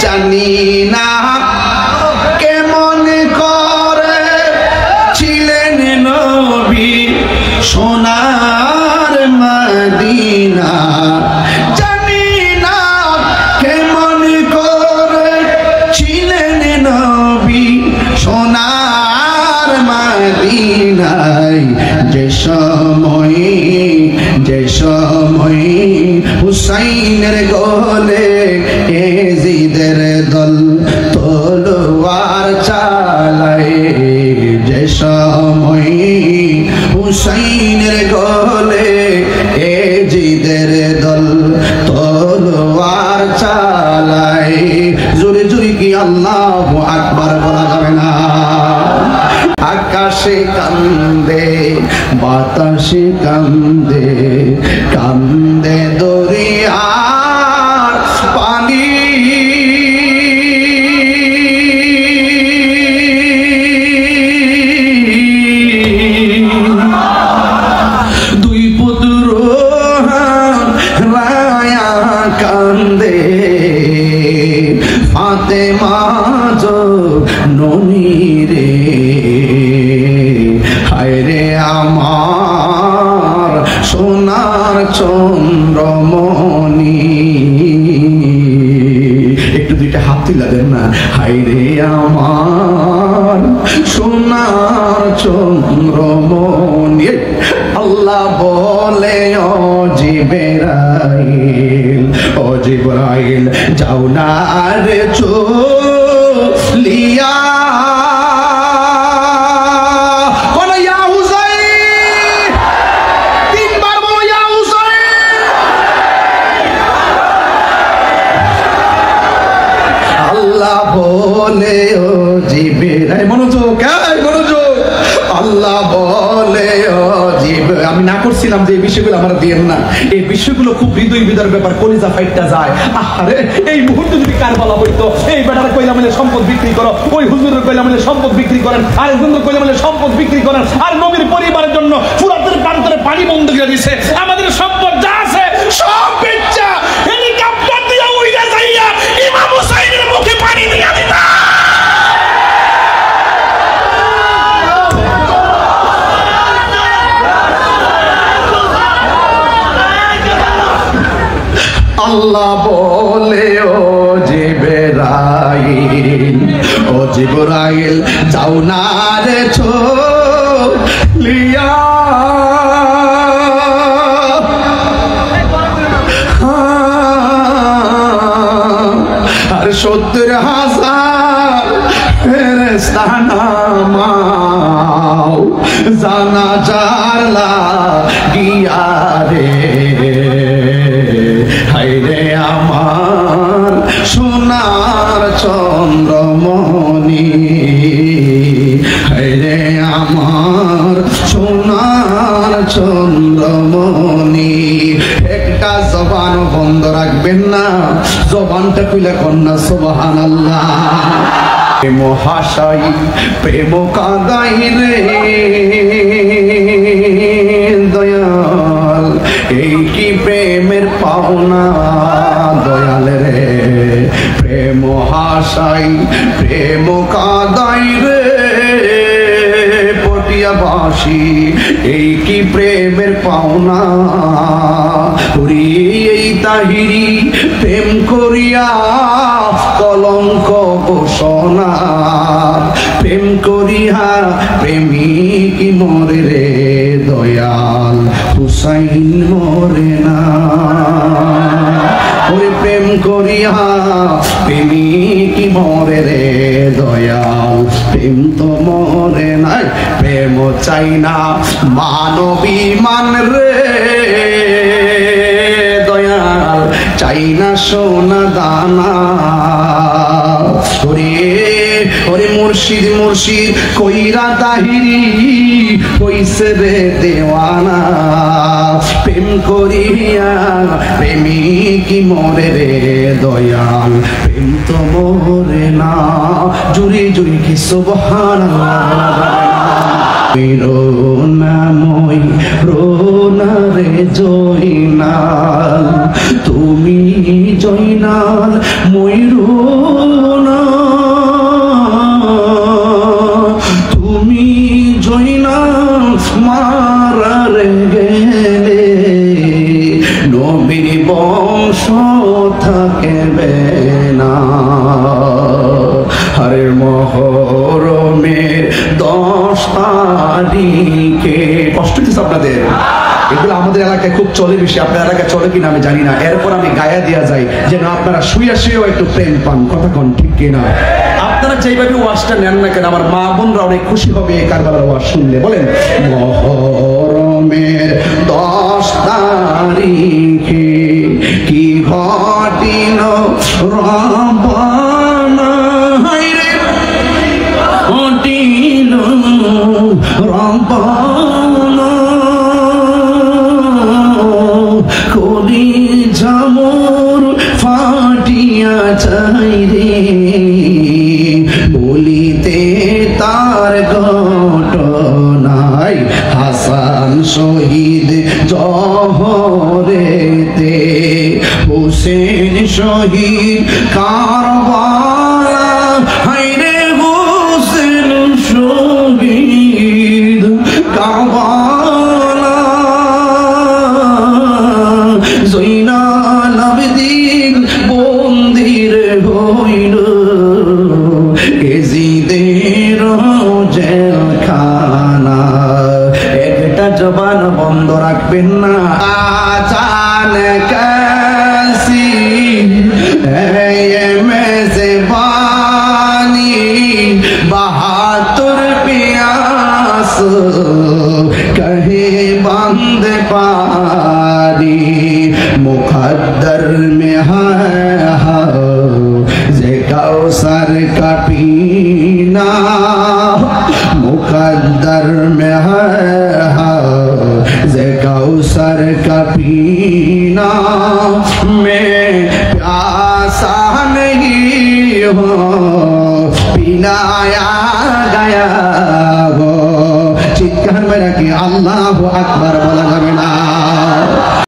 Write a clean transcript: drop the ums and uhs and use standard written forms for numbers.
জানি না কেমন করে ছিলেন নবী সোনার মদিনা, জানি না কেমন করে ছিলেন নবী সোনার মদিনায়। যে সময় হুসাইনের গলে এজিদের দল তলোয়ার চালায়, যে সময় হুসাইনের গলে এজিদের দল তলোয়ার চালায়। জোরে জোরে কি আল্লাহু আকবার বলা যাবে না? আকাশে কান্দে বাতাসে কান্দে, কান্দে দরিয়ার পানি, দুই পুত্র রায়া কান্দে, ফাতেমা ননি রে, হায়রে আমার সোনার চন্দ্রমণি। একটু দুইটা হাত তুলে দেন না, হায়রে আমার সোনার চন্দ্রমণি। আল্লাহ বলে ও জিবরাইল যাও না রে চলিয়া, বলে ও জিবরাইল, মনোযোগ মনোযোগ, আল্লাহ বলে ও জিবরাইল। আমি না করছিলাম যে এই বিষয়গুলো আমার দিয়েন না, এই বিষয়গুলো খুব হৃদয় বিদার ব্যাপার, কলিজা ফাইটটা যায়। আরে এই মুহূর্তে যদি কারবালা হইতো, এই বেটারা কইলাম বলে সম্পদ বিক্রি করো, ওই হুজুরের কইলাম বলে সম্পদ বিক্রি করেন, আর হুজুর কইলাম বলে সম্পদ বিক্রি করেন, আর নবীর পরিবারের জন্য ফুরাতের প্রান্তরে পানি বন্ধ করে দিছে, আমাদের সম্পদ যা আছে সব বেচা হেলিকপ্টার দিয়ে উইরা যাইয়া ইমাম হুসাইনের মুখে পানি দিয়া দিতা। আল্লাহ বলে ও জিবরাইল যাও না রে চলিয়া, আর 70,000 ফেরেশতা নামাও জানাজার লাগিয়া রে, হায়রে আমার সোনার চন্দ্রমণি, হায়রে আমার সোনার চন্দ্রমণি। একটা জবান বন্ধ রাখবেন না, জবানটা খুলে কন্যা সুবহানাল্লাহ। প্রেম হাসাই প্রেম কাঁদাই রে দয়াল, এই কি প্রেমের পাওনা দয়াল রে, প্রেম হাসাই প্রেম কাঁদাই রে পটিয়াবাসী, এই কি প্রেমের পাওনা। ওরে এই তাহিরি প্রেম করিয়া কলঙ্ক ঘোষণা, প্রেম করিয়া প্রেমিক মরে রে দয়াল, হুসাইন মরে না। ওরে প্রেম করিয়া প্রেমিক মরে রে দয়াল, প্রেম তো মরে নাই। প্রেম চাই না মানবী মান রে দয়াল, চাই না সোনা দানা। ওরে মুর্শিদ মুর্শিদ কইরা তাহিরি কইছে রে দেওয়ানা, প্রেম করিয়া প্রেমিক মরে রে দয়াল, প্রেম তো মরে না। জুড়ে জুড়ে কি সুবহানাল্লাহ। রোনাময় রোনা রে জয়নাল, তুমি জয়নাল মই না। হরে মহরমের 10 তারিখে কষ্ট হচ্ছে আপনাদের? এগুলো আমাদের এলাকায় খুব চলে বেশি, আপনার এলাকায় চলে কিনা আমি জানি না। এরপর আমি গায়া দেওয়া যায় যেন আপনারা শুয়ে শুয়েও একটু প্রেম পান। কথা কোন ঠিক কিনা? আপনারা যেইভাবে ওয়াজটা নেন না কেন, আমার মা বোনরা অনেক খুশি হবে এই কারবালার ওয়াজ শুনলে। বলেন মহরমের 10 তারিখে কি ঘটিল রবানা, হায়রে ঘটিল রবানা, কলি ঝামর ফাটিয়া চাই রে, বলিতে তার ঘটনায় হাসান শহীদ জহরেতে, হুসেন শহীদ কারবালা, হায়রে হুসেন শহীদ কারবালা, জৈনাল আবেদিন বন্দির হইল, এজিদের জেলখানা। একটা জবান বন্ধ রাখবেন না। আজান কাসি মেজবানি 72 পিয়াস कहे बंद पारी, मुकद्दर में है जे कौसर का पीना, मुकद्दर में है जे कौसर का पीना, मैं प्यासा नहीं हूँ पिलाया गया हो। চিৎকার মেরা কি আল্লাহু আকবার।